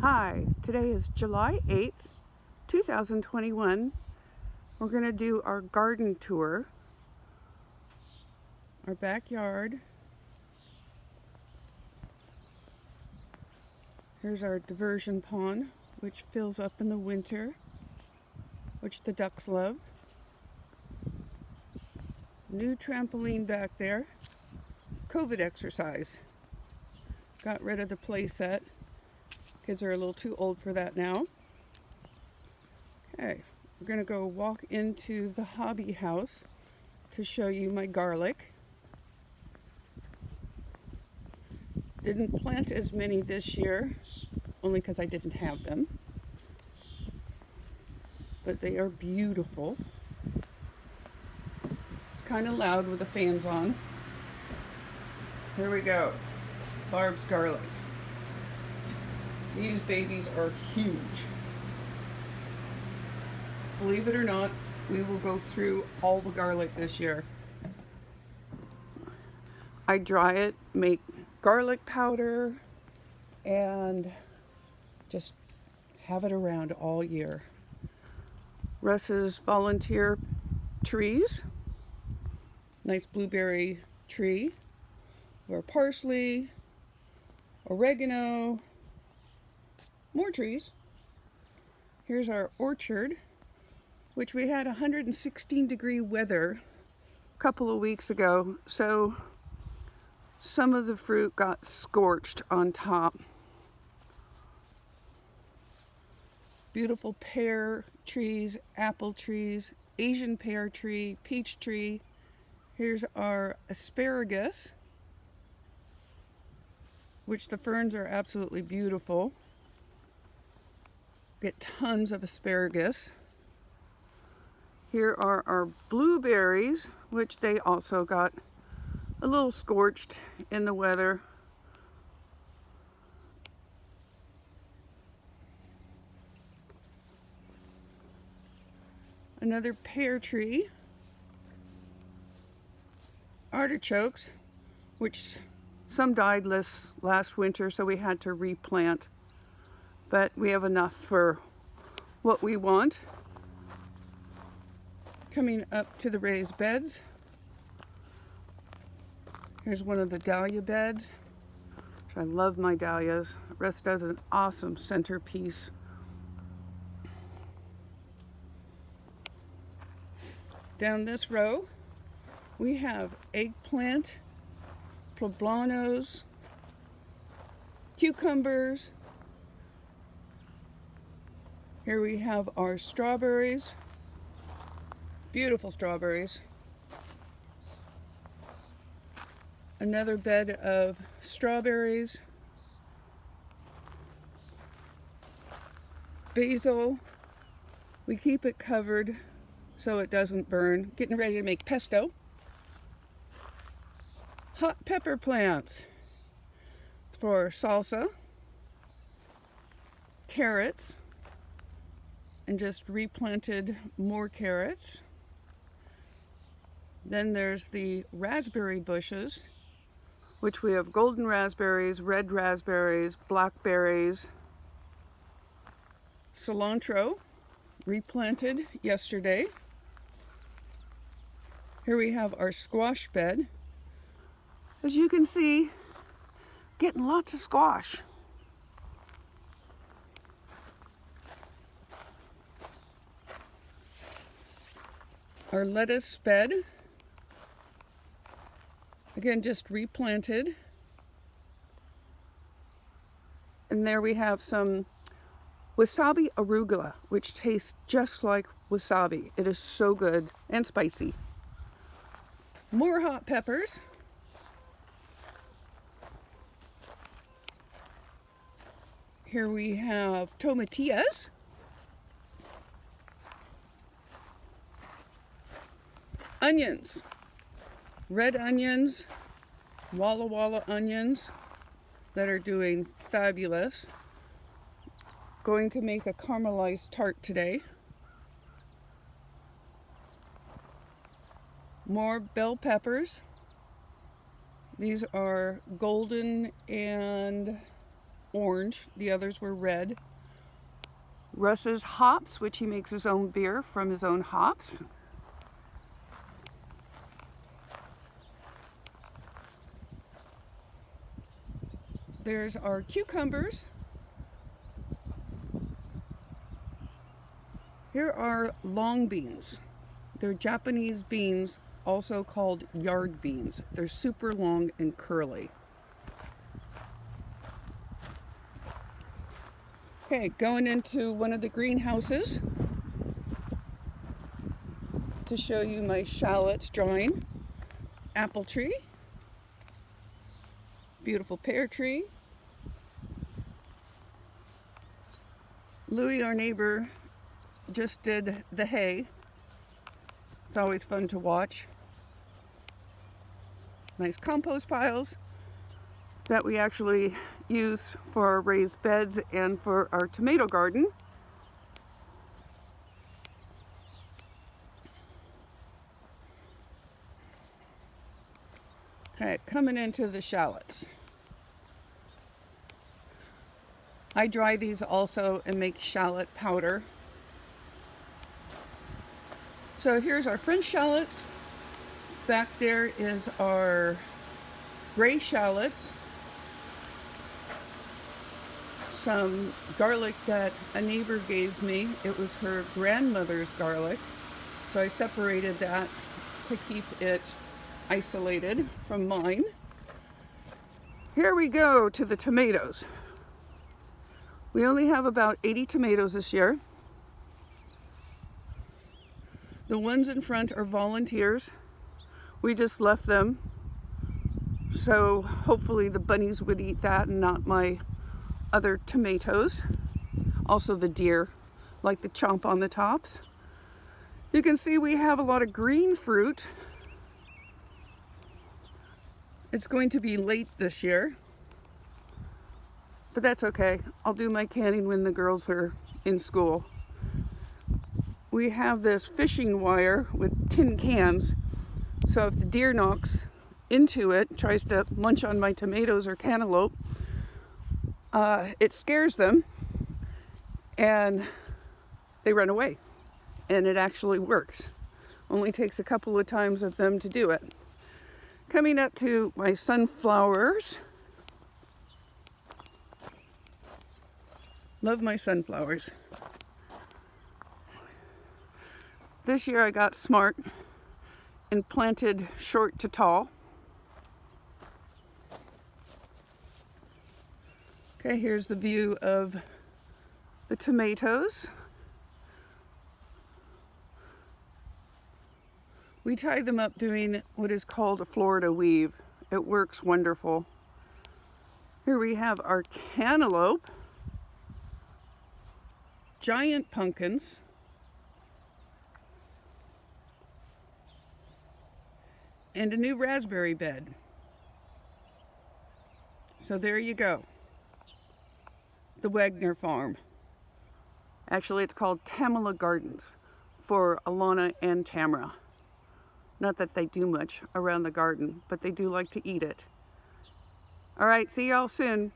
Hi, today is July 8th, 2021. We're going to do our garden tour, our backyard. Here's our diversion pond, which fills up in the winter, which the ducks love. New trampoline back there. COVID exercise. Got rid of the play set. Kids are a little too old for that now. Okay, we're going to go walk into the hobby house to show you my garlic. Didn't plant as many this year, only because I didn't have them. But they are beautiful. It's kind of loud with the fans on. Here we go. Barb's garlic. These babies are huge. Believe it or not, we will go through all the garlic this year. I dry it, make garlic powder, and just have it around all year. Russ's volunteer trees. Nice blueberry tree. Or parsley, oregano, more trees. Here's our orchard, which we had 116-degree weather a couple of weeks ago, so some of the fruit got scorched on top. Beautiful pear trees, apple trees, Asian pear tree, peach tree. Here's our asparagus, which the ferns are absolutely beautiful. Get tons of asparagus. Here are our blueberries, which they also got a little scorched in the weather. Another pear tree. Artichokes, which some died last winter, so we had to replant. But we have enough for what we want. Coming up to the raised beds. Here's one of the dahlia beds. I love my dahlias. Russ does an awesome centerpiece. Down this row, we have eggplant, poblanos, cucumbers. Here we have our strawberries, beautiful strawberries. Another bed of strawberries, basil. We keep it covered so it doesn't burn. Getting ready to make pesto. Hot pepper plants for salsa, carrots, and just replanted more carrots. Then there's the raspberry bushes, which we have golden raspberries, red raspberries, blackberries, cilantro, replanted yesterday. Here we have our squash bed. As you can see, getting lots of squash. Our lettuce bed, again just replanted. And there we have some wasabi arugula, which tastes just like wasabi. It is so good and spicy. More hot peppers. Here we have tomatillas. Onions. Red onions, Walla Walla onions that are doing fabulous. Going to make a caramelized tart today. More bell peppers. These are golden and orange. The others were red. Russ's hops, which he makes his own beer from his own hops. There's our cucumbers. Here are long beans. They're Japanese beans, also called yard beans. They're super long and curly. Okay, going into one of the greenhouses to show you my shallots drying. Apple tree. Beautiful pear tree. Louie, our neighbor, just did the hay. It's always fun to watch. Nice compost piles that we actually use for our raised beds and for our tomato garden. Okay, coming into the shallots. I dry these also and make shallot powder. So here's our French shallots. Back there is our gray shallots. Some garlic that a neighbor gave me. It was her grandmother's garlic. So I separated that to keep it isolated from mine. Here we go to the tomatoes. We only have about 80 tomatoes this year. The ones in front are volunteers. We just left them. So hopefully the bunnies would eat that and not my other tomatoes. Also the deer like to chomp on the tops. You can see we have a lot of green fruit. It's going to be late this year, but that's okay. I'll do my canning when the girls are in school. We have this fishing wire with tin cans, so if the deer knocks into it, tries to munch on my tomatoes or cantaloupe, it scares them and they run away. And it actually works. Only takes a couple of times of them to do it. Coming up to my sunflowers. Love my sunflowers. This year I got smart and planted short to tall. Okay, here's the view of the tomatoes. We tie them up doing what is called a Florida weave. It works wonderful. Here we have our cantaloupe, giant pumpkins, and a new raspberry bed. So there you go. The Wagner farm. Actually, it's called Tamala Gardens for Alana and Tamara. Not that they do much around the garden, but they do like to eat it. All right, see y'all soon.